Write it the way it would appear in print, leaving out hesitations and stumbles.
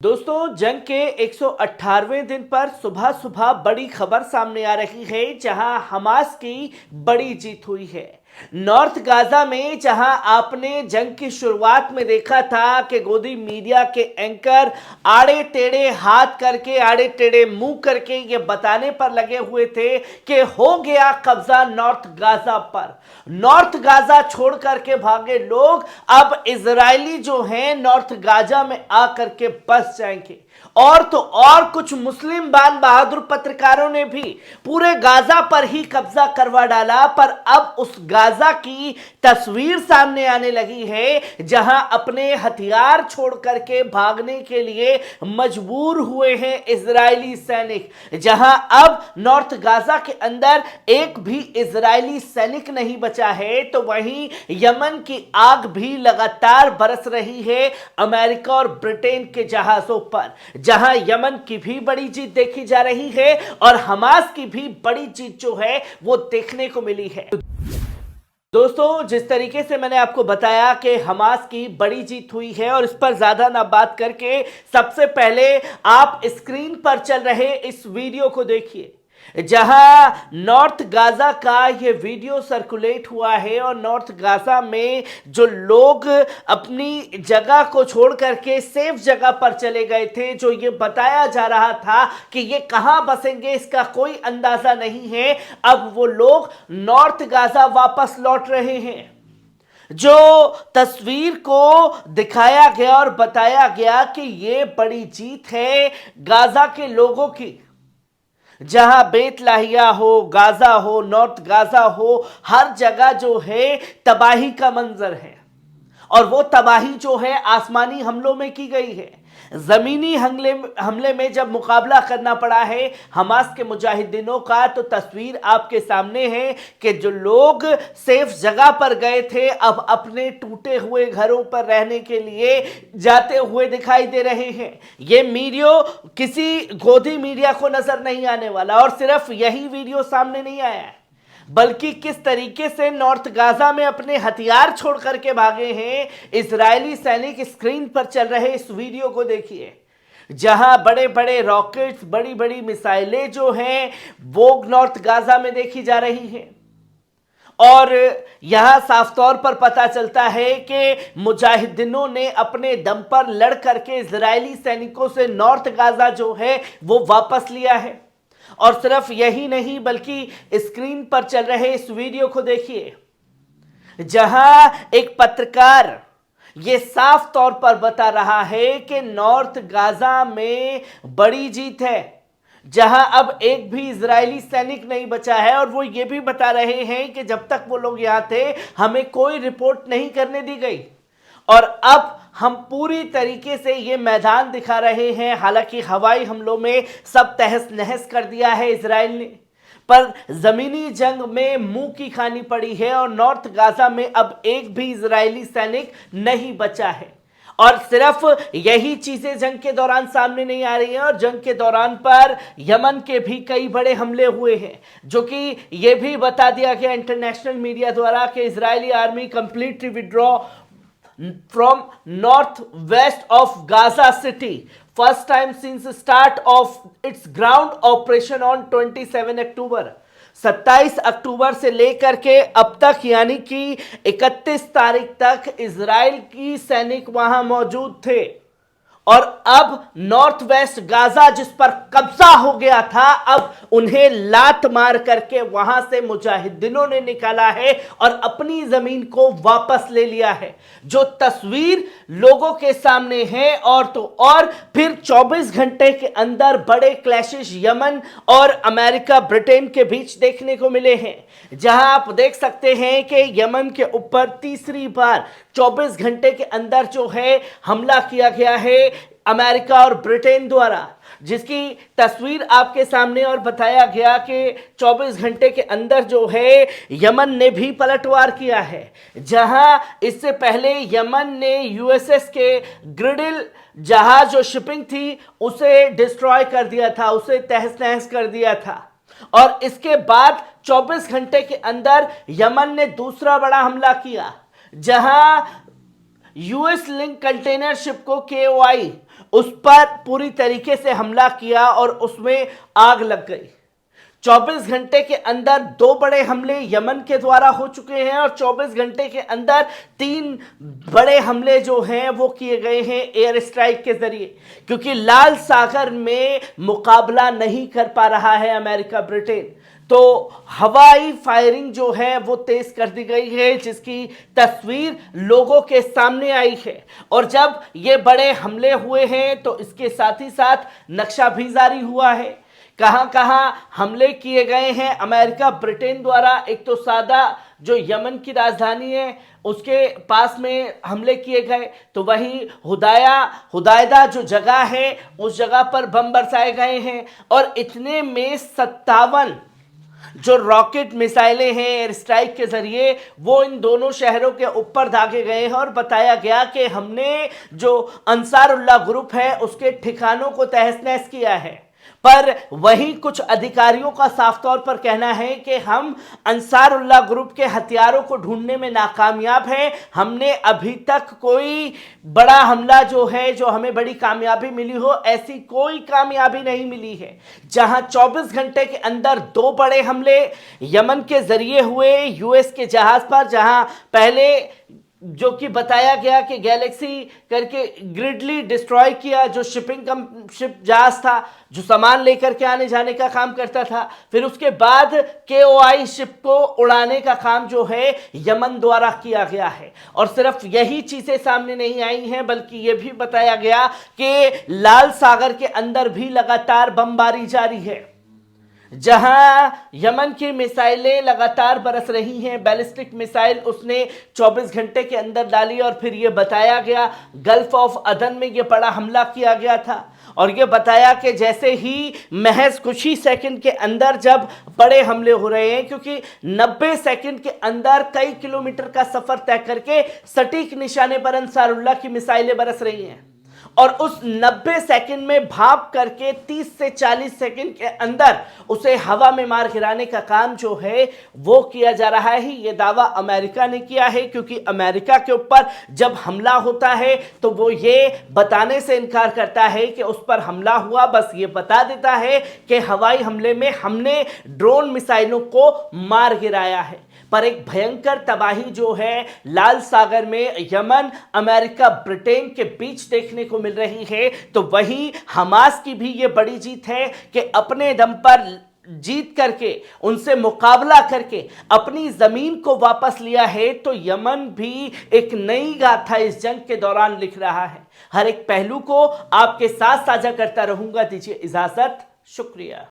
दोस्तों, जंग के 118वें दिन पर सुबह सुबह बड़ी खबर सामने आ रही है, जहां हमास की बड़ी जीत हुई है। नॉर्थ गाजा में जहां आपने जंग की शुरुआत में देखा था कि गोदी मीडिया के एंकर आड़े टेढ़े हाथ करके, आड़े टेढ़े मुंह करके ये बताने पर लगे हुए थे कि हो गया कब्जा नॉर्थ गाजा पर। नॉर्थ गाजा छोड़ करके भागे लोग अब इजरायली जो हैं नॉर्थ गाजा में आकर के बस जाएंगे। और तो और कुछ मुस्लिम बान बहादुर पत्रकारों ने भी पूरे गाजा पर ही कब्जा करवा डाला, पर अब उस गाजा की तस्वीर सामने आने लगी है जहां अपने हथियार छोड़ करके भागने के लिए मजबूर हुए हैं इजरायली सैनिक। जहां अब नॉर्थ गाजा के अंदर एक भी इजरायली सैनिक नहीं बचा है, तो वहीं यमन की आग भी लगातार बरस रही है अमेरिका और ब्रिटेन के जहाजों पर, जहां यमन की भी बड़ी जीत देखी जा रही है और हमास की भी बड़ी जीत जो है वो देखने को मिली है। दोस्तों, जिस तरीके से मैंने आपको बताया कि हमास की बड़ी जीत हुई है, और इस पर ज्यादा ना बात करके सबसे पहले आप स्क्रीन पर चल रहे इस वीडियो को देखिए, जहां नॉर्थ गाजा का ये वीडियो सर्कुलेट हुआ है। और नॉर्थ गाजा में जो लोग अपनी जगह को छोड़ करके सेफ जगह पर चले गए थे, जो ये बताया जा रहा था कि ये कहां बसेंगे इसका कोई अंदाजा नहीं है, अब वो लोग नॉर्थ गाजा वापस लौट रहे हैं। जो तस्वीर को दिखाया गया और बताया गया कि ये बड़ी जीत है गाजा के लोगों की, जहां बेतलाहिया हो, गाजा हो, नॉर्थ गाजा हो, हर जगह जो है तबाही का मंजर है। और वो तबाही जो है आसमानी हमलों में की गई है। जमीनी हमले में जब मुकाबला करना पड़ा है हमास के मुजाहिदीनों का, तो तस्वीर आपके सामने है कि जो लोग सेफ जगह पर गए थे अब अपने टूटे हुए घरों पर रहने के लिए जाते हुए दिखाई दे रहे हैं। ये वीडियो किसी गोदी मीडिया को नजर नहीं आने वाला, और सिर्फ यही वीडियो सामने नहीं आया है, बल्कि किस तरीके से नॉर्थ गाजा में अपने हथियार छोड़ करके भागे हैं इजरायली सैनिक। स्क्रीन पर चल रहे इस वीडियो को देखिए, जहां बड़े बड़े रॉकेट्स, बड़ी बड़ी मिसाइलें जो हैं वो नॉर्थ गाजा में देखी जा रही हैं। और यहां साफ तौर पर पता चलता है कि मुजाहिदीनों ने अपने दम पर लड़ करके इजरायली सैनिकों से नॉर्थ गाजा जो है वो वापस लिया है। और सिर्फ यही नहीं, बल्कि स्क्रीन पर चल रहे इस वीडियो को देखिए, जहां एक पत्रकार ये साफ तौर पर बता रहा है कि नॉर्थ गाजा में बड़ी जीत है, जहां अब एक भी इजरायली सैनिक नहीं बचा है। और वो ये भी बता रहे हैं कि जब तक वो लोग यहां थे हमें कोई रिपोर्ट नहीं करने दी गई, और अब हम पूरी तरीके से ये मैदान दिखा रहे हैं। हालांकि हवाई हमलों में सब तहस नहस कर दिया है इजराइल ने, पर जमीनी जंग में मुंह की खानी पड़ी है और नॉर्थ गाजा में अब एक भी इजरायली सैनिक नहीं बचा है। और सिर्फ यही चीजें जंग के दौरान सामने नहीं आ रही हैं, और जंग के दौरान पर यमन के भी कई बड़े हमले हुए हैं, जो कि यह भी बता दिया गया इंटरनेशनल मीडिया द्वारा कि Israeli army completely withdraw from northwest of Gaza city first time since start of its ground operation on 27 अक्टूबर। 27 अक्टूबर से लेकर के अब तक, यानी कि 31 तारीख तक इजराइल की सैनिक वहां मौजूद थे। और अब नॉर्थ वेस्ट गाजा जिस पर कब्जा हो गया था, अब उन्हें लात मार करके वहां से मुजाहिदीनों ने निकाला है और अपनी जमीन को वापस ले लिया है। जो तस्वीर लोगों के सामने है, और तो और फिर 24 घंटे के अंदर बड़े क्लैशेस यमन और अमेरिका ब्रिटेन के बीच देखने को मिले हैं, जहां आप देख सकते हैं कि यमन के ऊपर तीसरी बार 24 घंटे के अंदर जो है हमला किया गया है अमेरिका और ब्रिटेन द्वारा, जिसकी तस्वीर आपके सामने, और बताया गया कि 24 घंटे के अंदर जो है यमन ने भी पलटवार किया है। जहां इससे पहले यमन ने यूएसएस के ग्रिडिल जहाज जो शिपिंग थी उसे डिस्ट्रॉय कर दिया था, उसे तहस नहस कर दिया था। और इसके बाद 24 घंटे के अंदर यमन ने दूसरा बड़ा हमला किया, जहां यूएस लिंक कंटेनर शिप को KOI उस पर पूरी तरीके से हमला किया और उसमें आग लग गई। 24 घंटे के अंदर 2 बड़े हमले यमन के द्वारा हो चुके हैं और 24 घंटे के अंदर 3 बड़े हमले जो हैं वो किए गए हैं एयर स्ट्राइक के जरिए, क्योंकि लाल सागर में मुकाबला नहीं कर पा रहा है अमेरिका ब्रिटेन, तो हवाई फायरिंग जो है वो तेज कर दी गई है, जिसकी तस्वीर लोगों के सामने आई है। और जब ये बड़े हमले हुए हैं तो इसके साथ ही साथ नक्शा भी जारी हुआ है, कहां कहां हमले किए गए हैं अमेरिका ब्रिटेन द्वारा। एक तो सादा जो यमन की राजधानी है उसके पास में हमले किए गए, तो वहीं हुदायदा जो जगह है उस जगह पर बम बरसाए गए हैं और इतने में 57 जो रॉकेट मिसाइलें हैं एयर स्ट्राइक के जरिए वो इन दोनों शहरों के ऊपर दागे गए हैं। और बताया गया कि हमने जो अंसारुल्लाह ग्रुप है उसके ठिकानों को तहस नहस किया है, पर वहीं कुछ अधिकारियों का साफ तौर पर कहना है कि हम अंसारुल्लाह ग्रुप के हथियारों को ढूंढने में नाकामयाब हैं। हमने अभी तक कोई बड़ा हमला जो है, जो हमें बड़ी कामयाबी मिली हो, ऐसी कोई कामयाबी नहीं मिली है। जहां 24 घंटे के अंदर 2 बड़े हमले यमन के जरिए हुए यूएस के जहाज पर, जहां पहले जो कि बताया गया कि गैलेक्सी करके ग्रिडली डिस्ट्रॉय किया, जो शिप जहाज था जो सामान लेकर के आने जाने का काम करता था। फिर उसके बाद KOI शिप को उड़ाने का काम जो है यमन द्वारा किया गया है। और सिर्फ यही चीजें सामने नहीं आई हैं, बल्कि यह भी बताया गया कि लाल सागर के अंदर भी लगातार बमबारी जारी है, जहां यमन की मिसाइलें लगातार बरस रही हैं। बैलिस्टिक मिसाइल उसने 24 घंटे के अंदर डाली और फिर यह बताया गया गल्फ ऑफ अदन में यह बड़ा हमला किया गया था। और यह बताया कि जैसे ही महज कुछ ही सेकंड के अंदर जब बड़े हमले हो रहे हैं, क्योंकि 90 सेकंड के अंदर कई किलोमीटर का सफर तय करके सटीक निशाने पर अंसारुल्लाह की मिसाइलें बरस रही हैं, और उस 90 सेकंड में भाप करके 30 से 40 सेकंड के अंदर उसे हवा में मार गिराने का काम जो है वो किया जा रहा है। ये दावा अमेरिका ने किया है, क्योंकि अमेरिका के ऊपर जब हमला होता है तो वो ये बताने से इनकार करता है कि उस पर हमला हुआ, बस ये बता देता है कि हवाई हमले में हमने ड्रोन मिसाइलों को मार गिराया है। पर एक भयंकर तबाही जो है लाल सागर में यमन अमेरिका ब्रिटेन के बीच देखने को मिल रही है, तो वहीं हमास की भी ये बड़ी जीत है कि अपने दम पर जीत करके, उनसे मुकाबला करके अपनी जमीन को वापस लिया है। तो यमन भी एक नई गाथा इस जंग के दौरान लिख रहा है। हर एक पहलू को आपके साथ साझा करता रहूंगा। दीजिए इजाजत, शुक्रिया।